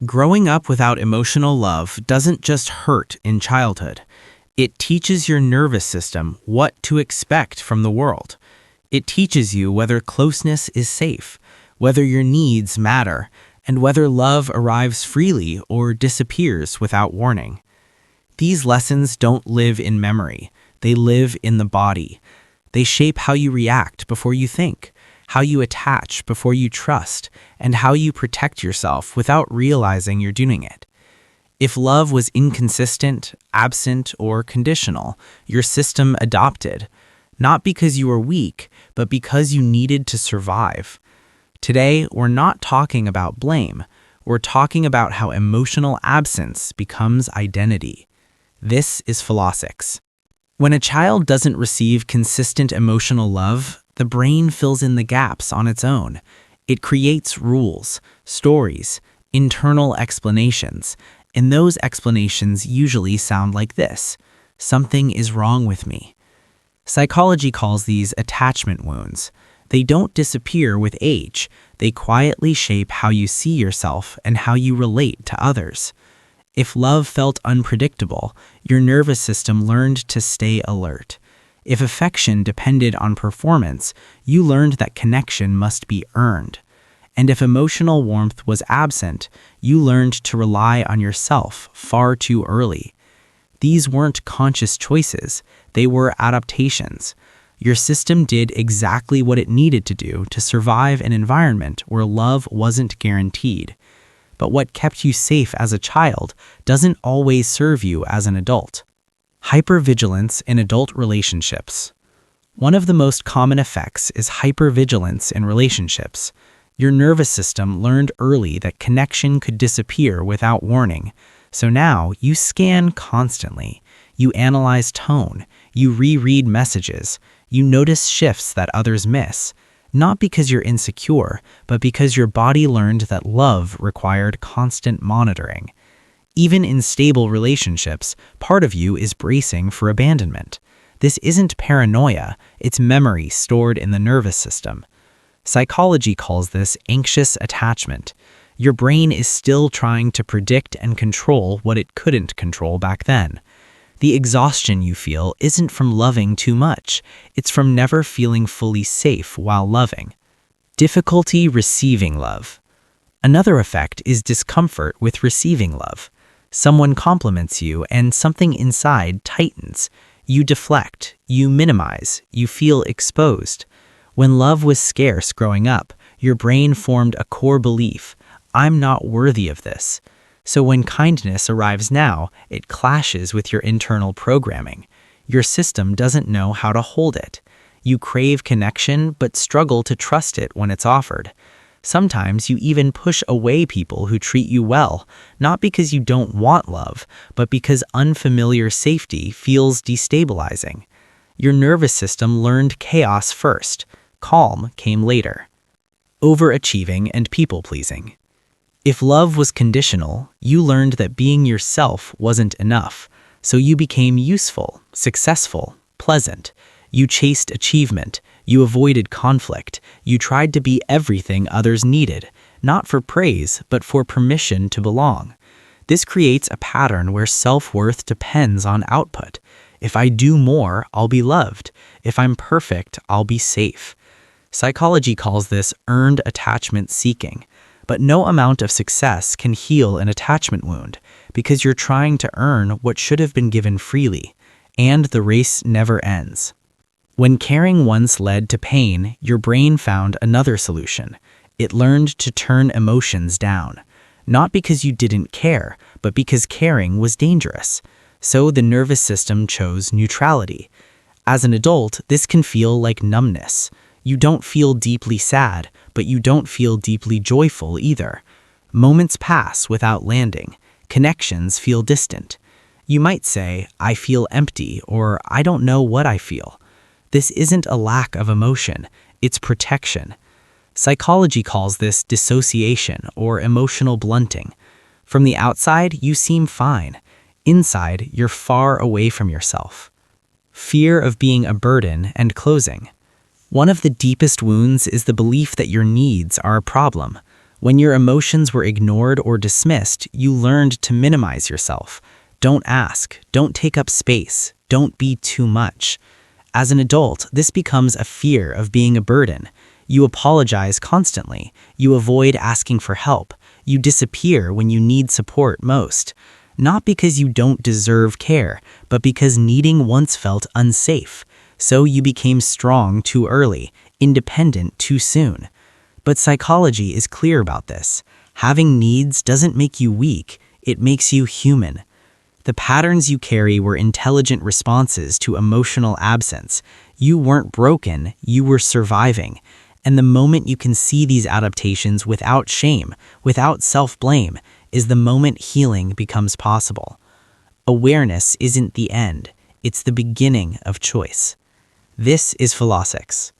Growing up without emotional love doesn't just hurt in childhood. It teaches your nervous system what to expect from the world. It teaches you whether closeness is safe, whether your needs matter, and whether love arrives freely or disappears without warning. These lessons don't live in memory. They live in the body. They shape how you react before you think, how you attach before you trust, and how you protect yourself without realizing you're doing it. If love was inconsistent, absent, or conditional, your system adopted, not because you were weak, but because you needed to survive. Today, we're not talking about blame. We're talking about how emotional absence becomes identity. This is PHILOSYX. When a child doesn't receive consistent emotional love, the brain fills in the gaps on its own. It creates rules, stories, internal explanations, and those explanations usually sound like this: something is wrong with me. Psychology calls these attachment wounds. They don't disappear with age. They quietly shape how you see yourself and how you relate to others. If love felt unpredictable, your nervous system learned to stay alert. If affection depended on performance, you learned that connection must be earned. And if emotional warmth was absent, you learned to rely on yourself far too early. These weren't conscious choices, they were adaptations. Your system did exactly what it needed to do to survive an environment where love wasn't guaranteed. But what kept you safe as a child doesn't always serve you as an adult. Hypervigilance in adult relationships. One of the most common effects is hypervigilance in relationships. Your nervous system learned early that connection could disappear without warning, so now you scan constantly. You analyze tone, you reread messages, you notice shifts that others miss, not because you're insecure, but because your body learned that love required constant monitoring. Even in stable relationships, part of you is bracing for abandonment. This isn't paranoia, it's memory stored in the nervous system. Psychology calls this anxious attachment. Your brain is still trying to predict and control what it couldn't control back then. The exhaustion you feel isn't from loving too much, it's from never feeling fully safe while loving. Difficulty receiving love. Another effect is discomfort with receiving love. Someone compliments you and something inside tightens. You deflect, you minimize, you feel exposed. When love was scarce growing up, your brain formed a core belief: I'm not worthy of this. So when kindness arrives now, it clashes with your internal programming. Your system doesn't know how to hold it. You crave connection but struggle to trust it when it's offered. Sometimes you even push away people who treat you well, not because you don't want love, but because unfamiliar safety feels destabilizing. Your nervous system learned chaos first. Calm came later. Overachieving and people-pleasing. If love was conditional, you learned that being yourself wasn't enough, so you became useful, successful, pleasant. You chased achievement, you avoided conflict, you tried to be everything others needed, not for praise, but for permission to belong. This creates a pattern where self-worth depends on output. If I do more, I'll be loved. If I'm perfect, I'll be safe. Psychology calls this earned attachment seeking. But no amount of success can heal an attachment wound, because you're trying to earn what should have been given freely, and the race never ends. When caring once led to pain, your brain found another solution. It learned to turn emotions down, not because you didn't care, but because caring was dangerous. So the nervous system chose neutrality. As an adult, this can feel like numbness. You don't feel deeply sad, but you don't feel deeply joyful either. Moments pass without landing. Connections feel distant. You might say, I feel empty, or I don't know what I feel. This isn't a lack of emotion, it's protection. Psychology calls this dissociation or emotional blunting. From the outside, you seem fine. Inside, you're far away from yourself. Fear of being a burden and closing. One of the deepest wounds is the belief that your needs are a problem. When your emotions were ignored or dismissed, you learned to minimize yourself. Don't ask, don't take up space, don't be too much. As an adult, this becomes a fear of being a burden. You apologize constantly. You avoid asking for help. You disappear when you need support most. Not because you don't deserve care, but because needing once felt unsafe. So you became strong too early, independent too soon. But psychology is clear about this. Having needs doesn't make you weak, it makes you human. The patterns you carry were intelligent responses to emotional absence. You weren't broken, you were surviving. And the moment you can see these adaptations without shame, without self-blame, is the moment healing becomes possible. Awareness isn't the end, it's the beginning of choice. This is PHILOSYX.